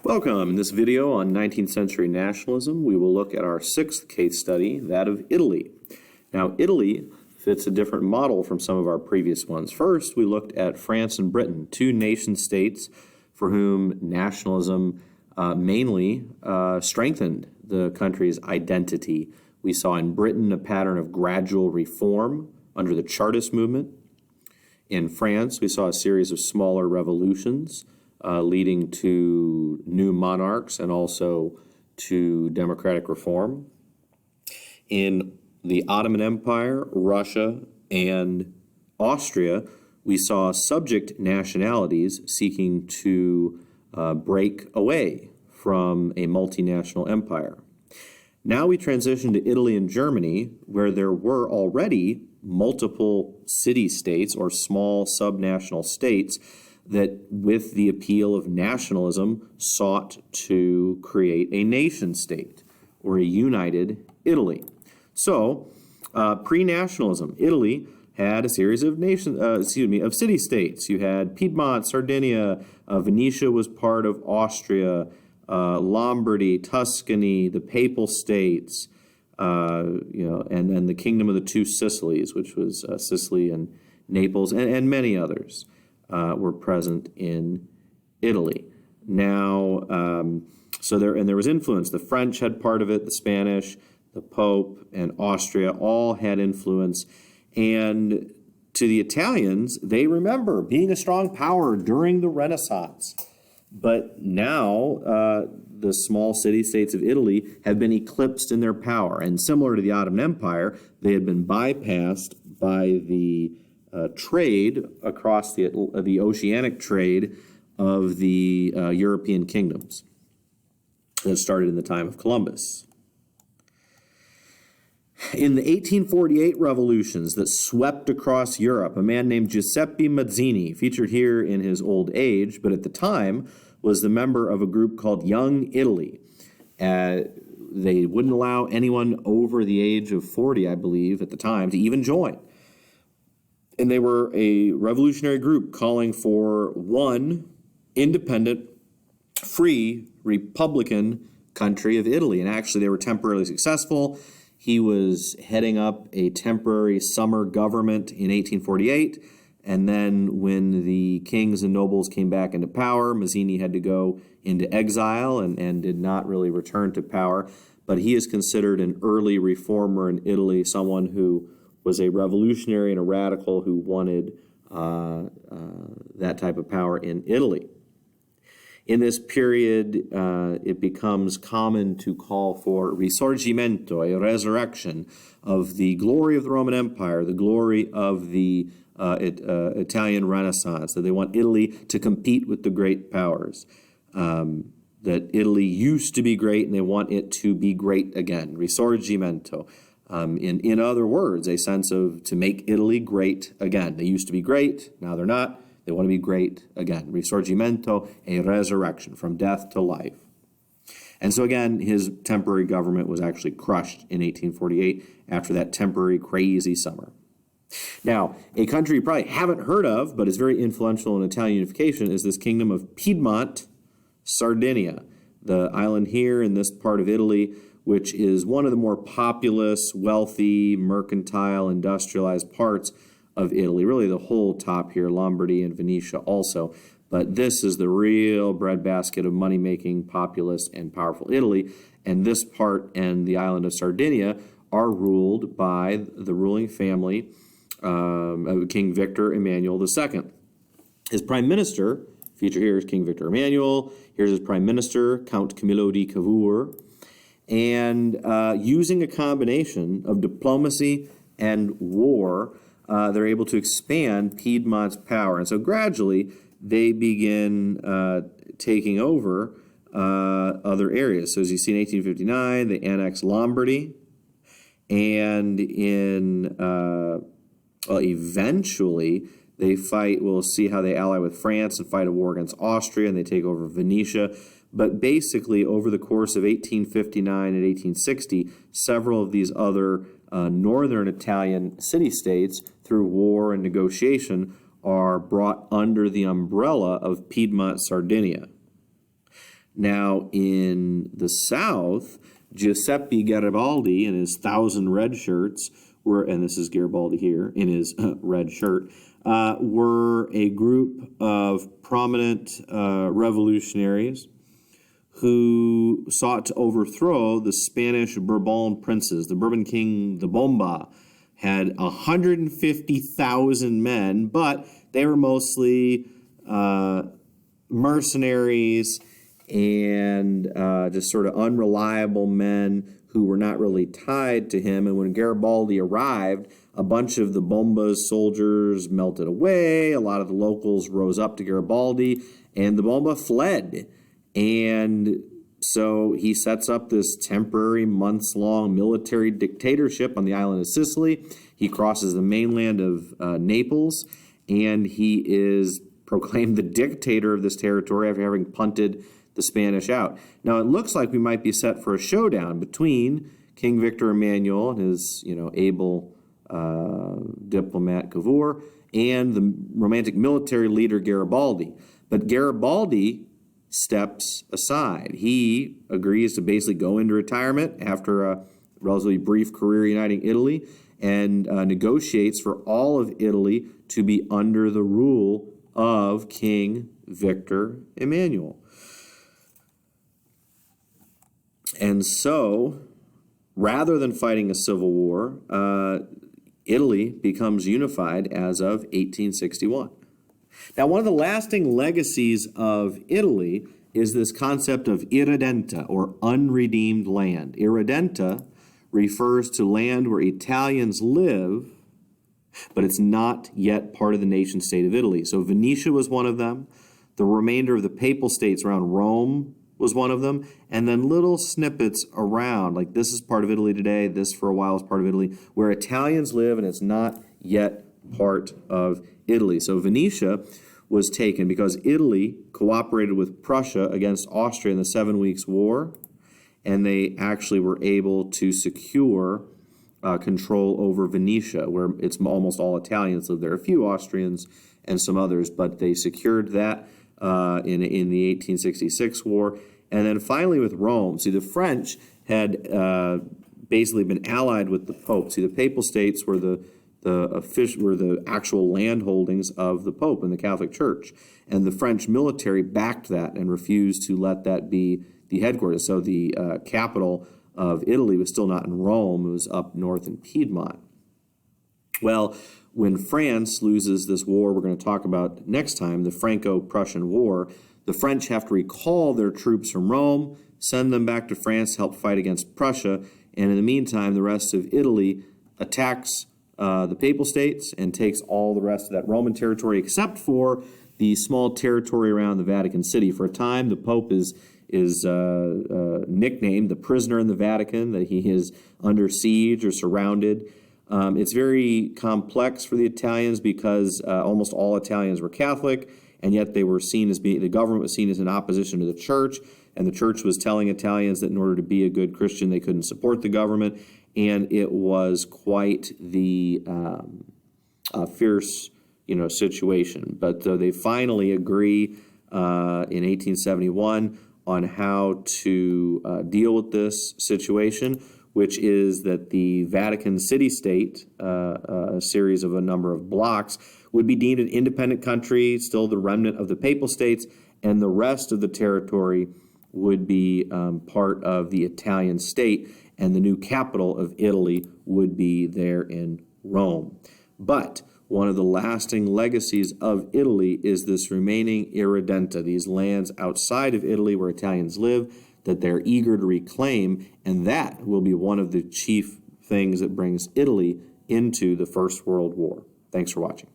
Welcome. In this video on 19th century nationalism, we will look at our sixth case study, that of Italy. Now, Italy fits a different model from some of our previous ones. First, we looked at France and Britain, two nation-states for whom nationalism mainly strengthened the country's identity. We saw in Britain a pattern of gradual reform under the Chartist movement. In France, we saw a series of smaller revolutions leading to new monarchs and also to democratic reform. In the Ottoman Empire, Russia, and Austria, we saw subject nationalities seeking to break away from a multinational empire. Now we transition to Italy and Germany, where there were already multiple city-states or small subnational states that, with the appeal of nationalism, sought to create a nation-state or a united Italy. So, pre-nationalism, Italy had a series of city-states. You had Piedmont, Sardinia, Venetia was part of Austria, Lombardy, Tuscany, the Papal States, and then the Kingdom of the Two Sicilies, which was Sicily and Naples, and many others were present in Italy. Now, there was influence. The French had part of it, the Spanish, the Pope, and Austria all had influence. And to the Italians, they remember being a strong power during the Renaissance. But now the small city-states of Italy have been eclipsed in their power. And similar to the Ottoman Empire, they had been bypassed by the trade across the oceanic trade of the European kingdoms that started in the time of Columbus. In the 1848 revolutions that swept across Europe, a man named Giuseppe Mazzini, featured here in his old age, but at the time was the member of a group called Young Italy. They wouldn't allow anyone over the age of 40, I believe, at the time, to even join. And they were a revolutionary group calling for one independent, free, republican country of Italy. And actually, they were temporarily successful. He was heading up a temporary summer government in 1848, and then when the kings and nobles came back into power, Mazzini had to go into exile and did not really return to power. But he is considered an early reformer in Italy, someone who was a revolutionary and a radical who wanted that type of power in Italy. In this period, it becomes common to call for risorgimento, a resurrection of the glory of the Roman Empire, the glory of the Italian Renaissance, that they want Italy to compete with the great powers, that Italy used to be great and they want it to be great again, risorgimento. In other words, a sense of to make Italy great again. They used to be great, now they're not. They want to be great again. Risorgimento, a resurrection from death to life. And so again, his temporary government was actually crushed in 1848 after that temporary crazy summer. Now, a country you probably haven't heard of, but is very influential in Italian unification, is this kingdom of Piedmont, Sardinia, the island here in this part of Italy, which is one of the more populous, wealthy, mercantile, industrialized parts of Italy, really the whole top here, Lombardy and Venetia also. But this is the real breadbasket of money-making, populous, and powerful Italy. And this part and the island of Sardinia are ruled by the ruling family of King Victor Emmanuel II. His prime minister, featured here, is King Victor Emmanuel. Here's his prime minister, Count Camillo di Cavour. And using a combination of diplomacy and war, they're able to expand Piedmont's power. And so gradually, they begin taking over other areas. So as you see in 1859, they annex Lombardy. And eventually, they fight, we'll see how they ally with France and fight a war against Austria, and they take over Venetia. But basically, over the course of 1859 and 1860, several of these other northern Italian city-states, through war and negotiation, are brought under the umbrella of Piedmont, Sardinia. Now, in the South, Giuseppe Garibaldi and his 1,000 red shirts were, and this is Garibaldi here in his red shirt, were a group of prominent revolutionaries who sought to overthrow the Spanish Bourbon princes. The Bourbon king, the Bomba, had 150,000 men, but they were mostly mercenaries and just sort of unreliable men who were not really tied to him. And when Garibaldi arrived, a bunch of the Bomba's soldiers melted away. A lot of the locals rose up to Garibaldi, and the Bomba fled. And so he sets up this temporary, months-long military dictatorship on the island of Sicily. He crosses the mainland of Naples, and he is proclaimed the dictator of this territory after having punted the Spanish out. Now, it looks like we might be set for a showdown between King Victor Emmanuel and his, able diplomat Cavour and the romantic military leader Garibaldi. But Garibaldi steps aside. He agrees to basically go into retirement after a relatively brief career uniting Italy and negotiates for all of Italy to be under the rule of King Victor Emmanuel. And so, rather than fighting a civil war, Italy becomes unified as of 1861. Now, one of the lasting legacies of Italy is this concept of irredenta, or unredeemed land. Irredenta refers to land where Italians live, but it's not yet part of the nation-state of Italy. So Venetia was one of them. The remainder of the papal states around Rome was one of them. And then little snippets around, like this is part of Italy today, this for a while is part of Italy, where Italians live and it's not yet part of Italy. So Venetia was taken because Italy cooperated with Prussia against Austria in the 7 Weeks' War, and they actually were able to secure control over Venetia, where it's almost all Italians live there. A few Austrians and some others, but they secured that in the 1866 war. And then finally with Rome. See, the French had basically been allied with the Pope. See, the Papal States were the actual land holdings of the Pope in the Catholic Church. And the French military backed that and refused to let that be the headquarters. So the capital of Italy was still not in Rome. It was up north in Piedmont. Well, when France loses this war we're going to talk about next time, the Franco-Prussian War, the French have to recall their troops from Rome, send them back to France to help fight against Prussia, and in the meantime, the rest of Italy attacks the Papal States and takes all the rest of that Roman territory except for the small territory around the Vatican City. For a time, the Pope is nicknamed the prisoner in the Vatican, that he is under siege or surrounded. It's very complex for the Italians because almost all Italians were Catholic, and yet they were seen as the government was seen as in opposition to the church, and the church was telling Italians that in order to be a good Christian, they couldn't support the government, and it was quite the fierce, situation. But they finally agree in 1871 on how to deal with this situation, which is that the Vatican city-state, a series of a number of blocks, would be deemed an independent country, still the remnant of the Papal States, and the rest of the territory would be part of the Italian state, and the new capital of Italy would be there in Rome. But one of the lasting legacies of Italy is this remaining irredenta, these lands outside of Italy where Italians live, that they're eager to reclaim, and that will be one of the chief things that brings Italy into the First World War. Thanks for watching.